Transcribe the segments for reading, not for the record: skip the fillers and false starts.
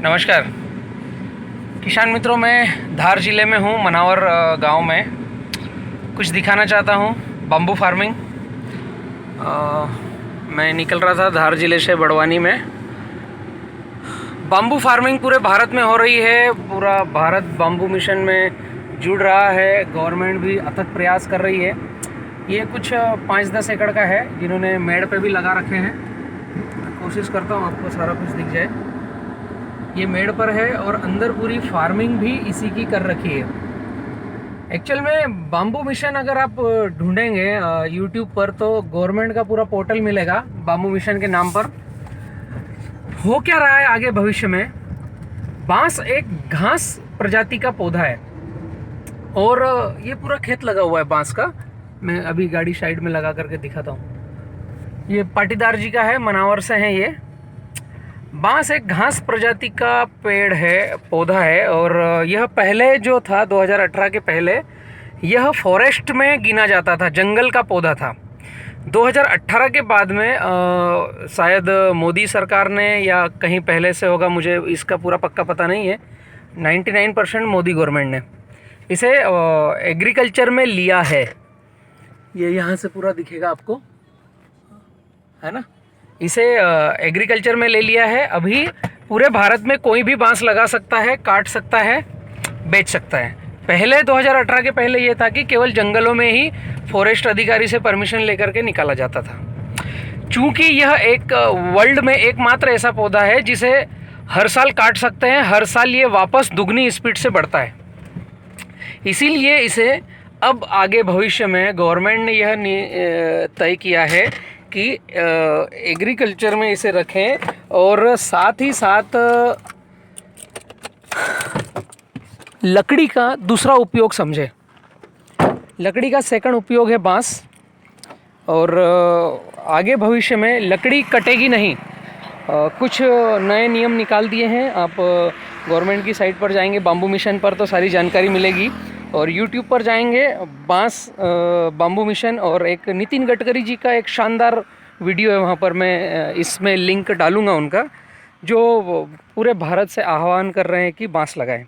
नमस्कार किसान मित्रों, मैं धार ज़िले में हूँ, मनावर गांव में कुछ दिखाना चाहता हूँ। Bamboo farming. मैं निकल रहा था धार ज़िले से बड़वानी में। बम्बू फार्मिंग पूरे भारत में हो रही है। पूरा भारत बम्बू मिशन में जुड़ रहा है। गवर्नमेंट भी अथक प्रयास कर रही है। ये कुछ 5-10 एकड़ का है जिन्होंने मेड़ पे भी लगा रखे हैं। मैं कोशिश करता हूँ आपको सारा कुछ दिख जाए। ये मेड़ पर है और अंदर पूरी फार्मिंग भी इसी की कर रखी है। एक्चुअल में बाम्बू मिशन अगर आप ढूंढेंगे यूट्यूब पर तो गवर्नमेंट का पूरा पोर्टल मिलेगा बाम्बू मिशन के नाम पर। हो क्या रहा है आगे भविष्य में, बांस एक घास प्रजाति का पौधा है और ये पूरा खेत लगा हुआ है बांस का। मैं अभी गाड़ी साइड में लगा करके दिखाता हूँ। ये पाटीदार जी का है, मनावर से हैं ये। बांस एक घास प्रजाति का पेड़ है, पौधा है और यह पहले जो था 2018 के पहले यह फॉरेस्ट में गिना जाता था, जंगल का पौधा था। 2018 के बाद में शायद मोदी सरकार ने या कहीं पहले से होगा, मुझे इसका पूरा पक्का पता नहीं है, 99% मोदी गवर्नमेंट ने इसे एग्रीकल्चर में लिया है। ये यहाँ से पूरा दिखेगा आपको, है ना। इसे एग्रीकल्चर में ले लिया है। अभी पूरे भारत में कोई भी बांस लगा सकता है, काट सकता है, बेच सकता है। पहले 2018 के पहले ये था कि केवल जंगलों में ही फॉरेस्ट अधिकारी से परमिशन लेकर के निकाला जाता था। चूंकि यह एक वर्ल्ड में एकमात्र ऐसा पौधा है जिसे हर साल काट सकते हैं, हर साल ये वापस दुगनी स्पीड से बढ़ता है। इसीलिए इसे अब आगे भविष्य में गवर्नमेंट ने यह तय किया है कि एग्रीकल्चर में इसे रखें और साथ ही साथ लकड़ी का दूसरा उपयोग समझें। लकड़ी का सेकंड उपयोग है बांस, और आगे भविष्य में लकड़ी कटेगी नहीं। कुछ नए नियम निकाल दिए हैं। आप गवर्नमेंट की साइट पर जाएंगे, बाम्बू मिशन पर, तो सारी जानकारी मिलेगी। और यूट्यूब पर जाएंगे बाम्बू मिशन, और एक नितिन गडकरी जी का एक शानदार वीडियो है वहाँ पर। मैं इसमें लिंक डालूँगा उनका, जो पूरे भारत से आह्वान कर रहे हैं कि बांस लगाएं।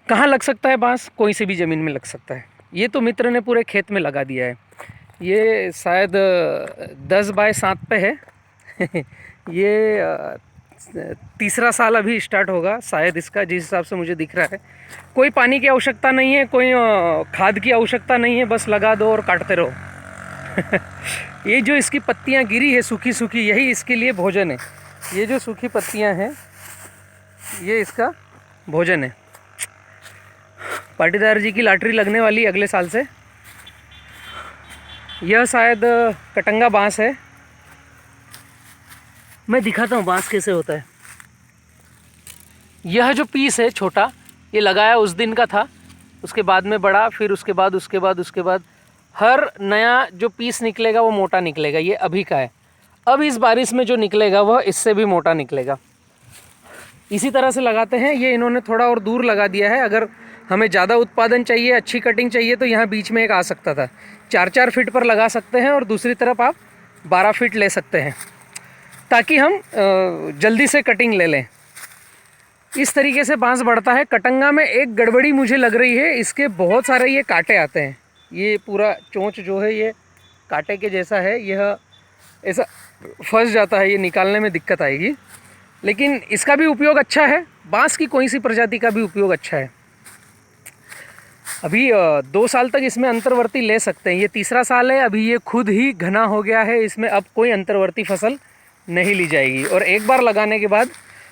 कहाँ लग सकता है बांस? कोई सी भी ज़मीन में लग सकता है। ये तो मित्र ने पूरे खेत में लगा दिया है। ये शायद 10 बाय 7 पे है। ये तीसरा साल अभी स्टार्ट होगा शायद इसका, जिस हिसाब से मुझे दिख रहा है। कोई पानी की आवश्यकता नहीं है, कोई खाद की आवश्यकता नहीं है, बस लगा दो और काटते रहो। ये जो इसकी पत्तियां गिरी है सूखी सूखी, यही इसके लिए भोजन है। ये जो सूखी पत्तियां हैं ये इसका भोजन है। पाटीदार जी की लॉटरी लगने वाली अगले साल से। यह शायद कटंगा बांस है। मैं दिखाता हूँ बांस कैसे होता है। यह जो पीस है छोटा, ये लगाया उस दिन का था, उसके बाद में बड़ा, फिर उसके बाद हर नया जो पीस निकलेगा वो मोटा निकलेगा। ये अभी का है। अब इस बारिश में जो निकलेगा वह इससे भी मोटा निकलेगा। इसी तरह से लगाते हैं। ये इन्होंने थोड़ा और दूर लगा दिया है। अगर हमें ज़्यादा उत्पादन चाहिए, अच्छी कटिंग चाहिए, तो यहाँ बीच में एक आ सकता था। 4-4 फीट पर लगा सकते हैं और दूसरी तरफ आप 12 फीट ले सकते हैं, ताकि हम जल्दी से कटिंग ले लें। इस तरीके से बांस बढ़ता है। कटंगा में एक गड़बड़ी मुझे लग रही है, इसके बहुत सारे ये कांटे आते हैं। ये पूरा चोंच जो है ये कांटे के जैसा है, यह ऐसा फंस जाता है, ये निकालने में दिक्कत आएगी। लेकिन इसका भी उपयोग अच्छा है। बांस की कोई सी प्रजाति का भी उपयोग अच्छा है। अभी 2 साल तक इसमें अंतर्वर्ती ले सकते हैं। ये तीसरा साल है। अभी ये खुद ही घना हो गया है। इसमें अब कोई अंतर्वर्ती फसल नहीं ली जाएगी। और एक बार लगाने के बाद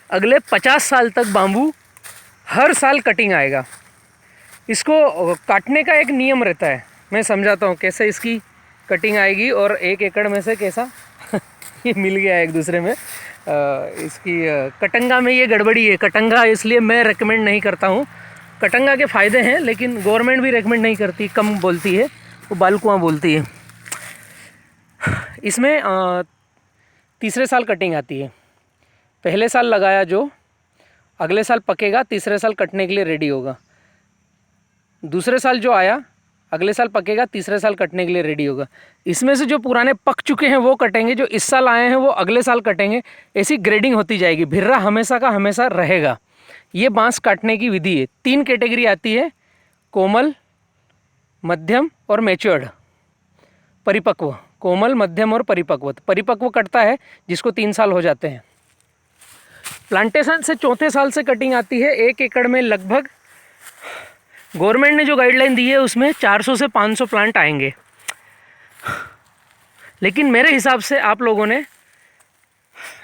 अगले 50 साल तक बाम्बू हर साल कटिंग आएगा। इसको काटने का एक नियम रहता है, मैं समझाता हूँ कैसे इसकी कटिंग आएगी। और 1 एकड़ में से कैसा ये मिल गया एक दूसरे में। इसकी कटंगा में ये गड़बड़ी है। कटंगा इसलिए मैं रेकमेंड नहीं करता हूँ। कटंगा के फ़ायदे हैं, लेकिन गवर्नमेंट भी रेकमेंड नहीं करती, कम बोलती है, वो बालकुआं बोलती है। इसमें तीसरे साल कटिंग आती है। पहले साल लगाया जो, अगले साल पकेगा, तीसरे साल कटने के लिए रेडी होगा। दूसरे साल जो आया अगले साल पकेगा, तीसरे साल कटने के लिए रेडी होगा। इसमें से जो पुराने पक चुके हैं वो कटेंगे, जो इस साल आए हैं वो अगले साल कटेंगे। ऐसी ग्रेडिंग होती जाएगी, भिर्रा हमेशा का हमेशा रहेगा। ये बांस काटने की विधि है। 3 कैटेगरी आती है, कोमल, मध्यम और मैच्योर्ड, परिपक्व। कोमल, मध्यम और परिपक्व। परिपक्व कटता है जिसको 3 साल हो जाते हैं। प्लांटेशन से चौथे साल से कटिंग आती है। 1 एकड़ में लगभग गवर्नमेंट ने जो गाइडलाइन दी है उसमें 400 से 500 प्लांट आएंगे। लेकिन मेरे हिसाब से आप लोगों ने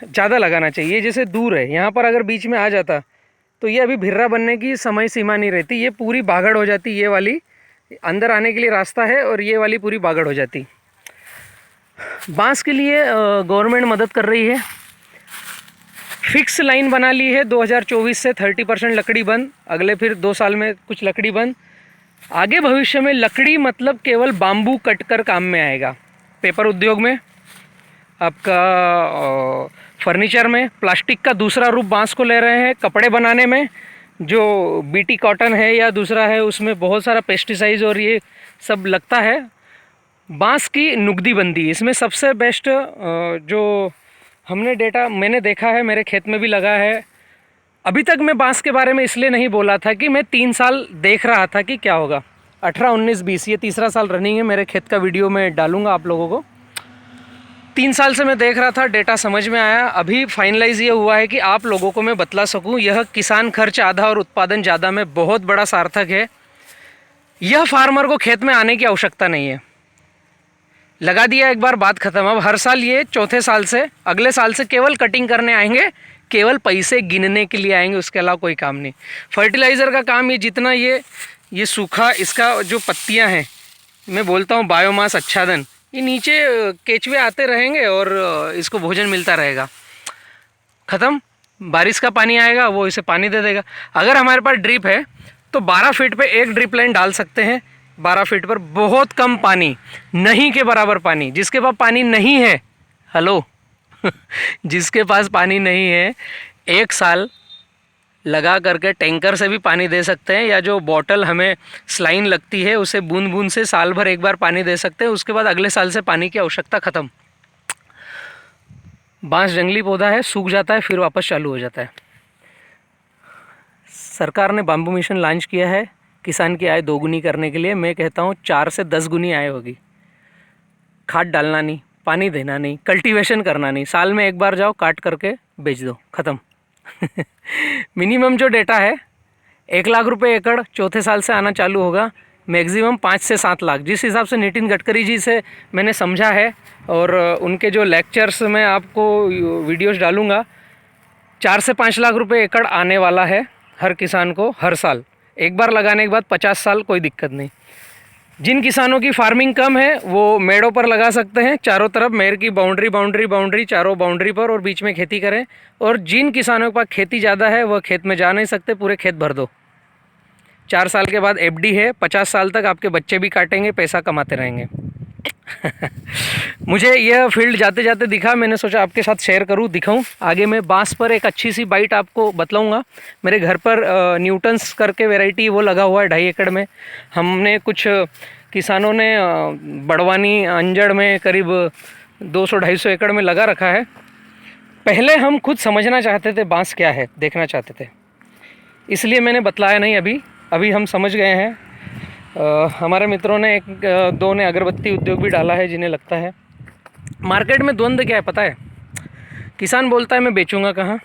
ज़्यादा लगाना चाहिए। जैसे दूर है, यहाँ पर अगर बीच में आ जाता तो ये अभी भिर्रा बनने की समय सीमा नहीं रहती, ये पूरी बागड़ हो जाती। ये वाली अंदर आने के लिए रास्ता है और ये वाली पूरी बागड़ हो जाती। बांस के लिए गवर्नमेंट मदद कर रही है। फिक्स लाइन बना ली है 2024 से 30% लकड़ी बंद, अगले फिर 2 साल में कुछ लकड़ी बंद। आगे भविष्य में लकड़ी मतलब केवल बाम्बू कट कर काम में आएगा। पेपर उद्योग में, आपका फर्नीचर में, प्लास्टिक का दूसरा रूप बांस को ले रहे हैं। कपड़े बनाने में जो बीटी कॉटन है या दूसरा है उसमें बहुत सारा पेस्टिसाइड और ये सब लगता है। बांस की नुकदी बंदी, इसमें सबसे बेस्ट जो हमने डेटा मैंने देखा है, मेरे खेत में भी लगा है। अभी तक मैं बांस के बारे में इसलिए नहीं बोला था कि मैं 3 साल देख रहा था कि क्या होगा। 18, 19, 20 ये तीसरा साल रनिंग है। मेरे खेत का वीडियो मैं डालूंगा आप लोगों को। 3 साल से मैं देख रहा था, डेटा समझ में आया। अभी फाइनलाइज ये हुआ है कि आप लोगों को मैं बतला सकूं। यह किसान खर्च आधा और उत्पादन ज़्यादा में बहुत बड़ा सार्थक है। यह फार्मर को खेत में आने की आवश्यकता नहीं है। लगा दिया, एक बार बात खत्म। अब हर साल ये चौथे साल से अगले साल से केवल कटिंग करने आएंगे, केवल पैसे गिनने के लिए आएंगे, उसके अलावा कोई काम नहीं। फर्टिलाइज़र का काम ये जितना ये सूखा इसका जो पत्तियां हैं, मैं बोलता हूँ बायोमास आच्छादन, ये नीचे केचुए आते रहेंगे और इसको भोजन मिलता रहेगा। ख़त्म। बारिश का पानी आएगा वो इसे पानी दे देगा। अगर हमारे पास ड्रिप है तो 12 फीट पे एक ड्रिप लाइन डाल सकते हैं। 12 फीट पर बहुत कम पानी, नहीं के बराबर पानी। जिसके पास पानी नहीं है, हेलो जिसके पास पानी नहीं है, 1 साल लगा करके टैंकर से भी पानी दे सकते हैं, या जो बॉटल हमें स्लाइन लगती है उसे बूंद बूंद से साल भर एक बार पानी दे सकते हैं। उसके बाद अगले साल से पानी की आवश्यकता ख़त्म। बांस जंगली पौधा है, सूख जाता है फिर वापस चालू हो जाता है। सरकार ने बाम्बू मिशन लॉन्च किया है किसान की आय दोगुनी करने के लिए। मैं कहता हूँ 4 से 10 गुनी आय होगी। खाद डालना नहीं, पानी देना नहीं, कल्टीवेशन करना नहीं, साल में एक बार जाओ काट करके बेच दो, ख़त्म। मिनिमम जो डेटा है 1 लाख रुपए एकड़ चौथे साल से आना चालू होगा। मैक्सिमम 5 से 7 लाख, जिस हिसाब से नितिन गडकरी जी से मैंने समझा है और उनके जो लेक्चर्स में आपको वीडियोस डालूंगा, 4 से 5 लाख रुपए एकड़ आने वाला है हर किसान को हर साल। एक बार लगाने के बाद 50 साल कोई दिक्कत नहीं। जिन किसानों की फार्मिंग कम है वो मेड़ों पर लगा सकते हैं, चारों तरफ मेड़ की बाउंड्री चारों बाउंड्री पर, और बीच में खेती करें। और जिन किसानों के पास खेती ज़्यादा है वह खेत में जा नहीं सकते, पूरे खेत भर दो। 4 साल के बाद एफडी है, 50 साल तक आपके बच्चे भी काटेंगे, पैसा कमाते रहेंगे। मुझे यह फील्ड जाते जाते दिखा, मैंने सोचा आपके साथ शेयर करूं, दिखाऊं। आगे मैं बांस पर एक अच्छी सी बाइट आपको बतलाऊंगा। मेरे घर पर न्यूटन्स करके वैरायटी वो लगा हुआ है 2.5 एकड़ में। हमने कुछ किसानों ने बड़वानी अंजड़ में करीब 200-250 एकड़ में लगा रखा है। पहले हम खुद समझना चाहते थे बांस क्या है, देखना चाहते थे, इसलिए मैंने बतलाया नहीं। अभी हम समझ गए हैं। हमारे मित्रों ने 1-2 ने अगरबत्ती उद्योग भी डाला है जिन्हें लगता है। मार्केट में द्वंद्व क्या है पता है? किसान बोलता है मैं बेचूंगा कहाँ,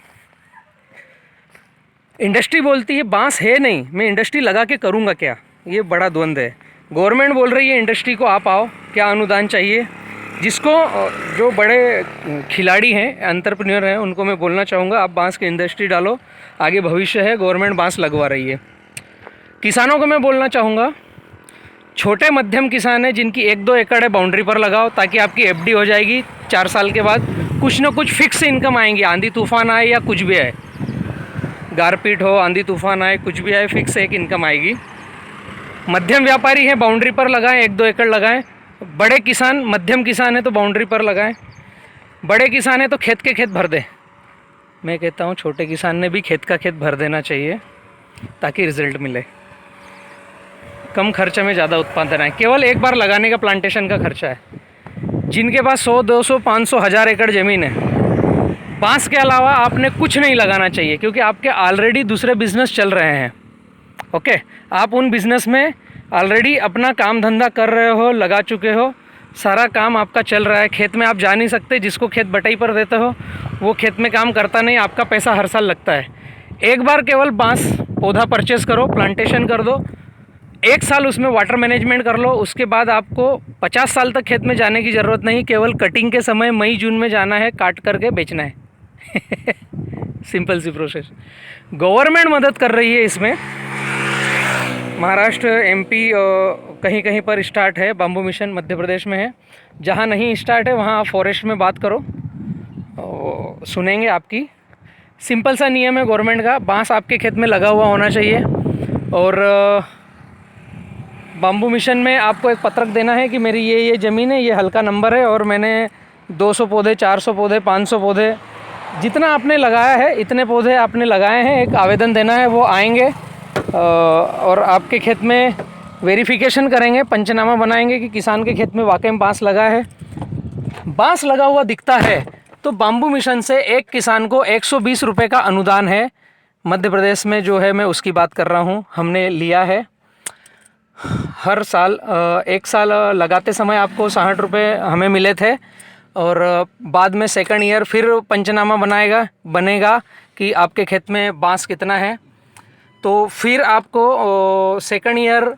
इंडस्ट्री बोलती है बांस है नहीं, मैं इंडस्ट्री लगा के करूँगा क्या। ये बड़ा द्वंद्व है। गवर्नमेंट बोल रही है इंडस्ट्री को आप आओ, क्या अनुदान चाहिए। जिसको जो बड़े खिलाड़ी हैं, एंटरप्रेन्योर हैं, उनको मैं बोलना चाहूँगा आप बांस की इंडस्ट्री डालो, आगे भविष्य है। गवर्नमेंट बांस लगवा रही है। किसानों को मैं बोलना चाहूँगा, छोटे मध्यम किसान हैं जिनकी 1-2 एकड़ है, बाउंड्री पर लगाओ, ताकि आपकी एफडी हो जाएगी। 4 साल के बाद कुछ ना कुछ फिक्स इनकम आएंगी। आंधी तूफान आए या कुछ भी आए, गारपीट हो, आंधी तूफान आए, कुछ भी आए, फिक्स एक इनकम आएगी। मध्यम व्यापारी हैं, बाउंड्री पर लगाएं, 1-2 एकड़ लगाएं। बड़े किसान, मध्यम किसान हैं तो बाउंड्री पर लगाएं। बड़े किसान हैं तो खेत के खेत भर दें। मैं कहता हूँ छोटे किसान ने भी खेत का खेत भर देना चाहिए ताकि रिजल्ट मिले। कम खर्चे में ज़्यादा उत्पादन है। केवल एक बार लगाने का प्लांटेशन का खर्चा है। जिनके पास 100, 200, 500, 1000 एकड़ ज़मीन है, बांस के अलावा आपने कुछ नहीं लगाना चाहिए, क्योंकि आपके ऑलरेडी दूसरे बिजनेस चल रहे हैं। ओके, आप उन बिज़नेस में ऑलरेडी अपना काम धंधा कर रहे हो, लगा चुके हो, सारा काम आपका चल रहा है। खेत में आप जा नहीं सकते, जिसको खेत बटाई पर देते हो वो खेत में काम करता नहीं, आपका पैसा हर साल लगता है। एक बार केवल बांस पौधा परचेस करो, प्लांटेशन कर दो, 1 साल उसमें वाटर मैनेजमेंट कर लो, उसके बाद आपको 50 साल तक खेत में जाने की ज़रूरत नहीं। केवल कटिंग के समय मई जून में जाना है, काट करके बेचना है। सिंपल सी प्रोसेस। गवर्नमेंट मदद कर रही है इसमें। महाराष्ट्र, एमपी कहीं कहीं पर स्टार्ट है, बाम्बू मिशन मध्य प्रदेश में है। जहाँ नहीं स्टार्ट है वहाँ आप फॉरेस्ट में बात करो, सुनेंगे आपकी। सिंपल सा नियम है गवर्नमेंट का, बांस आपके खेत में लगा हुआ होना चाहिए। और बाम्बू मिशन में आपको एक पत्रक देना है कि मेरी ये ज़मीन है, ये हल्का नंबर है और मैंने 200 पौधे, 400 पौधे, 500 पौधे, जितना आपने लगाया है इतने पौधे आपने लगाए हैं। एक आवेदन देना है, वो आएंगे और आपके खेत में वेरिफिकेशन करेंगे, पंचनामा बनाएंगे कि किसान के खेत में वाकई में बांस लगा है। बांस लगा हुआ दिखता है तो बाम्बू मिशन से एक किसान को 120 रुपये का अनुदान है। मध्य प्रदेश में जो है, मैं उसकी बात कर रहा हूँ, हमने लिया है। हर साल 1 साल लगाते समय आपको 60 रुपये हमें मिले थे, और बाद में सेकंड ईयर फिर पंचनामा बनेगा कि आपके खेत में बांस कितना है, तो फिर आपको सेकंड ईयर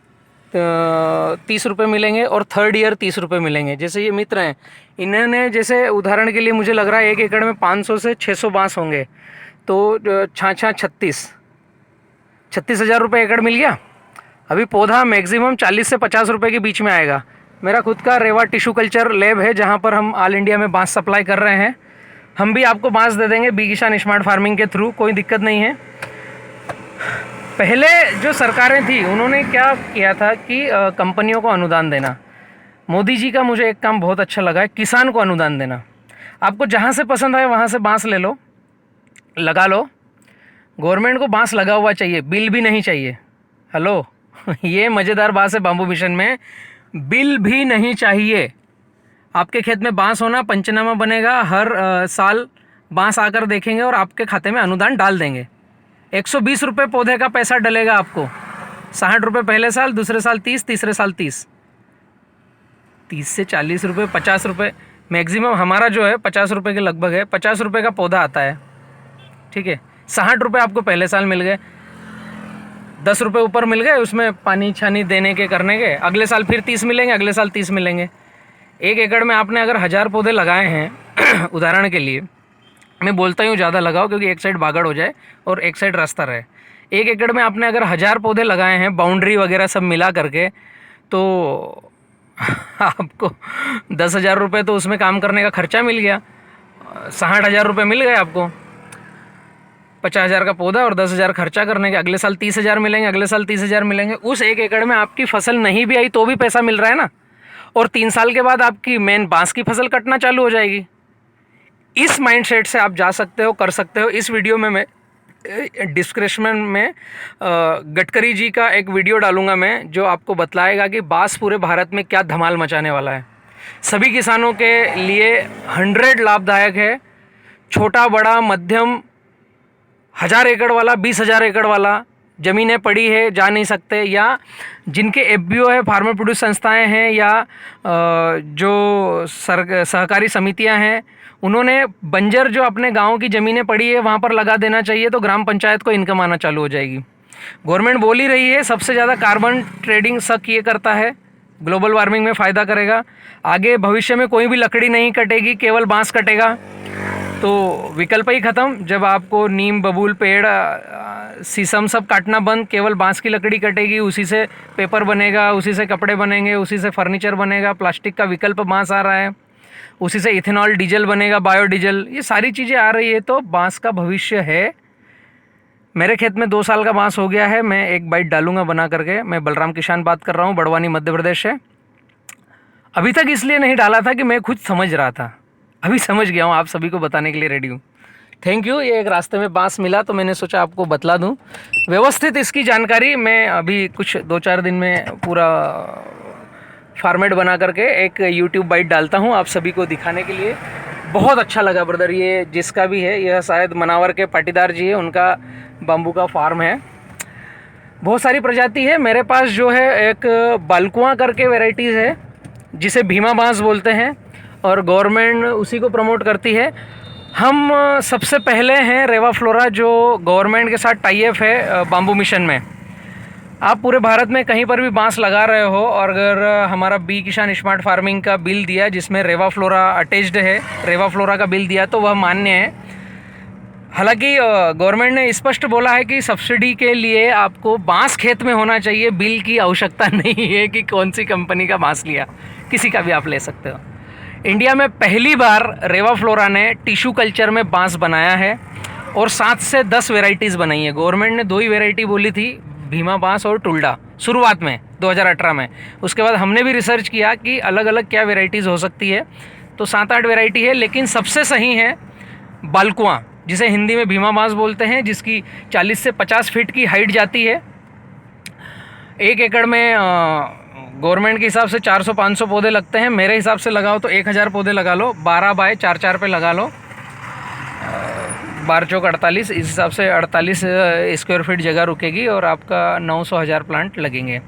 30 रुपये मिलेंगे और थर्ड ईयर 30 रुपये मिलेंगे। जैसे ये मित्र हैं, इन्होंने जैसे उदाहरण के लिए मुझे लग रहा है 1 एकड़ में 500 से 600 बांस होंगे, तो 36 हज़ार रुपये एकड़ मिल गया। अभी पौधा मैक्सिमम 40 से 50 रुपये के बीच में आएगा। मेरा खुद का रेवा टिश्यू कल्चर लैब है, जहाँ पर हम ऑल इंडिया में बांस सप्लाई कर रहे हैं। हम भी आपको बांस दे देंगे बी किसान स्मार्ट फार्मिंग के थ्रू, कोई दिक्कत नहीं है। पहले जो सरकारें थी उन्होंने क्या किया था कि कंपनियों को अनुदान देना। मोदी जी का मुझे एक काम बहुत अच्छा लगा है, किसान को अनुदान देना। आपको जहाँ से पसंद आए वहाँ से बांस ले लो, लगा लो। गवर्नमेंट को बांस लगा हुआ चाहिए, बिल भी नहीं चाहिए। हेलो ये मज़ेदार बात है, बाम्बू मिशन में बिल भी नहीं चाहिए। आपके खेत में बांस होना, पंचनामा बनेगा, हर साल बांस आकर देखेंगे और आपके खाते में अनुदान डाल देंगे। 120 रुपये पौधे का पैसा डलेगा आपको। 60 रुपये पहले साल, दूसरे साल 30, तीसरे साल 30 से 40 रुपये, 50 रुपये मैक्सिमम हमारा जो है 50 रुपये के लगभग है। 50 रुपये का पौधा आता है, ठीक है। 60 रुपये आपको पहले साल मिल गए, 10 रुपये ऊपर मिल गए, उसमें पानी छानी देने के करने के। अगले साल फिर 30 मिलेंगे, अगले साल 30 मिलेंगे। 1 एकड़ में आपने अगर 1000 पौधे लगाए हैं उदाहरण के लिए मैं बोलता हूँ ज़्यादा लगाओ, क्योंकि एक साइड बागड़ हो जाए और एक साइड रास्ता रहे। 1 एकड़ में आपने अगर 1000 पौधे लगाए हैं, बाउंड्री वगैरह सब मिला करके, तो आपको 10,000 रुपये तो उसमें काम करने का खर्चा मिल गया। 60,000 रुपये मिल गए आपको। 50,000 का पौधा और 10,000 खर्चा करने के, अगले साल 30,000 मिलेंगे, अगले साल 30,000 मिलेंगे। उस 1 एकड़ में आपकी फसल नहीं भी आई तो भी पैसा मिल रहा है ना। और 3 साल के बाद आपकी मेन बांस की फसल कटना चालू हो जाएगी। इस माइंडसेट से आप जा सकते हो, कर सकते हो। इस वीडियो में मैं डिस्क्रिप्शन में गडकरी जी का एक वीडियो डालूंगा मैं, जो आपको बतलाएगा कि बांस पूरे भारत में क्या धमाल मचाने वाला है। सभी किसानों के लिए 100 लाभदायक है। छोटा, बड़ा, मध्यम, 1000 एकड़ वाला, 20,000 एकड़ वाला, ज़मीनें पड़ी है, जा नहीं सकते, या जिनके एफबीओ है, फार्मर प्रोड्यूस संस्थाएं हैं, या जो सहकारी समितियां हैं, उन्होंने बंजर जो अपने गांव की ज़मीनें पड़ी है वहां पर लगा देना चाहिए, तो ग्राम पंचायत को इनकम आना चालू हो जाएगी। गवर्नमेंट बोल ही रही है सबसे ज़्यादा कार्बन ट्रेडिंग शक ये करता है, ग्लोबल वार्मिंग में फ़ायदा करेगा। आगे भविष्य में कोई भी लकड़ी नहीं कटेगी, केवल बांस कटेगा, तो विकल्प ही ख़त्म। जब आपको नीम, बबूल, पेड़, शीशम सब काटना बंद, केवल बांस की लकड़ी कटेगी, उसी से पेपर बनेगा, उसी से कपड़े बनेंगे, उसी से फर्नीचर बनेगा। प्लास्टिक का विकल्प बांस आ रहा है, उसी से इथेनॉल, डीजल बनेगा, बायोडीजल, ये सारी चीज़ें आ रही है। तो बांस का भविष्य है। मेरे खेत में 2 साल का बांस हो गया है, मैं एक बाइट डालूंगा बना करके। मैं बलराम किसान बात कर रहा हूँ, बड़वानी मध्य प्रदेश से। अभी तक इसलिए नहीं डाला था कि मैं खुद समझ रहा था, अभी समझ गया हूँ, आप सभी को बताने के लिए रेडी हूँ। Thank you. ये एक रास्ते में बांस मिला तो मैंने सोचा आपको बतला दूं। व्यवस्थित इसकी जानकारी मैं अभी कुछ 2-4 दिन में पूरा फॉर्मेट बना करके एक यूट्यूब बाइट डालता हूं आप सभी को दिखाने के लिए। बहुत अच्छा लगा ब्रदर, ये जिसका भी है, यह शायद मनावर के पाटीदार जी है, उनका बाम्बू का फार्म है। बहुत सारी प्रजाति है मेरे पास। जो है एक बालकुआं करके वैरायटीज़ है जिसे भीमा बांस बोलते हैं और गवर्नमेंट उसी को प्रमोट करती है। हम सबसे पहले हैं रेवा फ्लोरा जो गवर्नमेंट के साथ टाई अप है बाम्बू मिशन में। आप पूरे भारत में कहीं पर भी बांस लगा रहे हो और अगर हमारा बी किसान स्मार्ट फार्मिंग का बिल दिया जिसमें रेवा फ्लोरा अटैच्ड है, रेवा फ्लोरा का बिल दिया तो वह मान्य है। हालांकि गवर्नमेंट ने स्पष्ट बोला है कि सब्सिडी के लिए आपको बांस खेत में होना चाहिए, बिल की आवश्यकता नहीं है कि कौन सी कंपनी का बांस लिया, किसी का भी आप ले सकते हो। इंडिया में पहली बार रेवा फ्लोरा ने टिश्यू कल्चर में बांस बनाया है और 7 से 10 वेराइटीज़ बनाई है। गवर्नमेंट ने 2 ही वेराइटी बोली थी, भीमा बांस और टुल्डा, शुरुआत में 2018 में। उसके बाद हमने भी रिसर्च किया कि अलग अलग क्या वेराइटीज़ हो सकती है, तो 7-8 वेराइटी है, लेकिन सबसे सही है बालकुआं, जिसे हिंदी में भीमा बांस बोलते हैं, जिसकी 40 से 50 फीट की हाइट जाती है। 1 एकड़ में गवर्नमेंट के हिसाब से 400-500 पौधे लगते हैं। मेरे हिसाब से लगाओ तो 1000 पौधे लगा लो, 12 बाय 4-4 पे लगा लो, 12 चौक 48, इस हिसाब से 48 स्क्वायर फीट जगह रुकेगी और आपका 900-1000 प्लांट लगेंगे।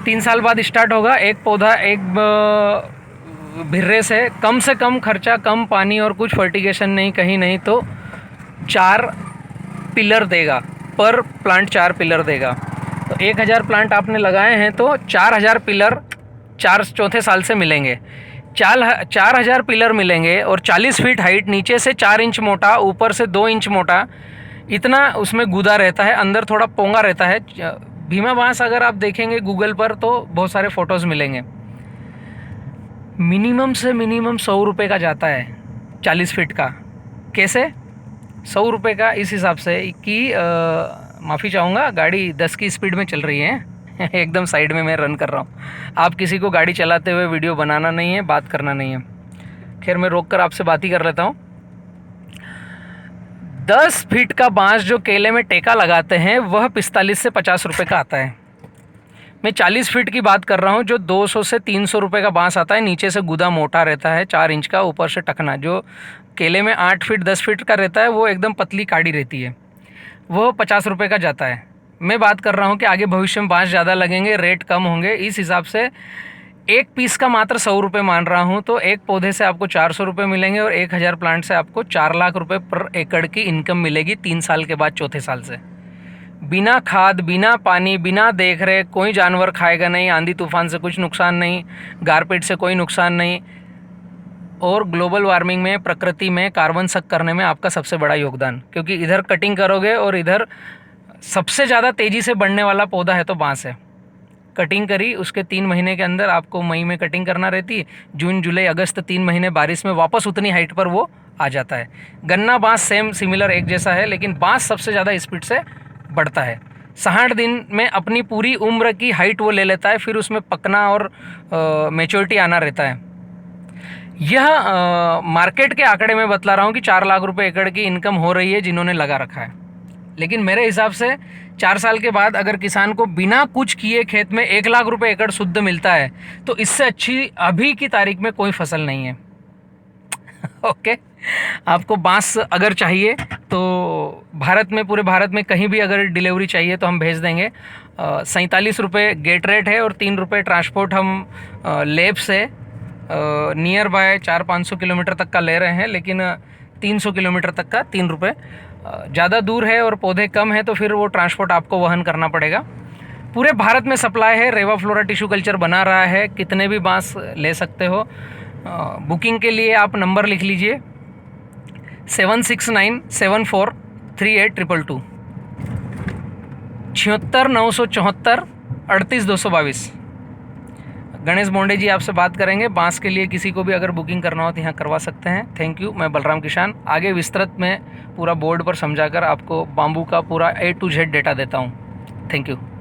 3 साल बाद स्टार्ट होगा। एक पौधा एक भिर्रे से कम खर्चा, कम पानी और कुछ फर्टिगेशन नहीं, कहीं नहीं, तो 4 पिलर देगा, पर प्लांट 4 पिलर देगा। तो 1000 प्लांट आपने लगाए हैं तो 4000 पिलर 4 साल से मिलेंगे। 4000 पिलर मिलेंगे और 40 फीट हाइट, नीचे से 4 इंच मोटा, ऊपर से 2 इंच मोटा, इतना उसमें गुदा रहता है, अंदर थोड़ा पोंगा रहता है। भीमा बांस अगर आप देखेंगे गूगल पर तो बहुत सारे फ़ोटोज़ मिलेंगे। मिनिमम से मिनिमम 100 रुपये का जाता है 40 फीट का। कैसे 100 रुपये का? इस हिसाब से कि माफ़ी चाहूँगा, गाड़ी 10 की स्पीड में चल रही है एकदम साइड में मैं रन कर रहा हूँ। आप किसी को गाड़ी चलाते हुए वीडियो बनाना नहीं है, बात करना नहीं है। खैर मैं रोक कर आपसे बात ही कर लेता हूँ। 10 फीट का बांस जो केले में टेका लगाते हैं वह 45 से 50 रुपये का आता है। मैं 40 फीट की बात कर रहा हूँ जो 200 से 300 रुपये का बांस आता है। नीचे से गुदा मोटा रहता है 4 इंच का, ऊपर से टखना। जो केले में 8 फीट 10 फीट का रहता है वो एकदम पतली काड़ी रहती है, वो 50 रुपये का जाता है। मैं बात कर रहा हूँ कि आगे भविष्य में बांस ज़्यादा लगेंगे, रेट कम होंगे, इस हिसाब से एक पीस का मात्र 100 रुपये मान रहा हूँ। तो एक पौधे से आपको 400 रुपये मिलेंगे और 1000 प्लांट से आपको 4 लाख रुपये पर एकड़ की इनकम मिलेगी 3 साल के बाद, चौथे साल से। बिना खाद, बिना पानी, बिना देख रेख, कोई जानवर खाएगा नहीं, आंधी तूफान से कुछ नुकसान नहीं, गारपीट से कोई नुकसान नहीं, और ग्लोबल वार्मिंग में, प्रकृति में कार्बन सक करने में आपका सबसे बड़ा योगदान। क्योंकि इधर कटिंग करोगे और इधर सबसे ज़्यादा तेज़ी से बढ़ने वाला पौधा है तो बांस है। कटिंग करी, उसके 3 महीने के अंदर आपको मई में कटिंग करना रहती है, जून जुलाई अगस्त 3 महीने बारिश में वापस उतनी हाइट पर वो आ जाता है। गन्ना बांस सेम सिमिलर एक जैसा है, लेकिन बांस सबसे ज़्यादा स्पीड से बढ़ता है। 60 दिन में अपनी पूरी उम्र की हाइट वो ले लेता है, फिर उसमें पकना और मैच्योरिटी आना रहता है। यह मार्केट के आंकड़े में बतला रहा हूँ कि 4 लाख रुपए एकड़ की इनकम हो रही है जिन्होंने लगा रखा है। लेकिन मेरे हिसाब से 4 साल के बाद अगर किसान को बिना कुछ किए खेत में 1 लाख रुपए एकड़ शुद्ध मिलता है तो इससे अच्छी अभी की तारीख में कोई फसल नहीं है ओके। आपको बांस अगर चाहिए तो भारत में, पूरे भारत में कहीं भी अगर डिलीवरी चाहिए तो हम भेज देंगे। 47 रुपये गेट रेट है और 3 रुपये ट्रांसपोर्ट हम लेब से नियर बाय 400-500 किलोमीटर तक का ले रहे हैं, लेकिन 300 किलोमीटर तक का 3 रुपये। ज़्यादा दूर है और पौधे कम है तो फिर वो ट्रांसपोर्ट आपको वहन करना पड़ेगा। पूरे भारत में सप्लाई है, रेवा फ्लोरा टिश्यू कल्चर बना रहा है, कितने भी बांस ले सकते हो। बुकिंग के लिए आप नंबर लिख लीजिए 7697438222 76974 38222। गणेश बोंडे जी आपसे बात करेंगे। बांस के लिए किसी को भी अगर बुकिंग करना हो तो यहाँ करवा सकते हैं। Thank you. मैं बलराम किसान आगे विस्तृत में पूरा बोर्ड पर समझाकर आपको बाम्बू का पूरा A to Z डेटा देता हूँ। Thank you.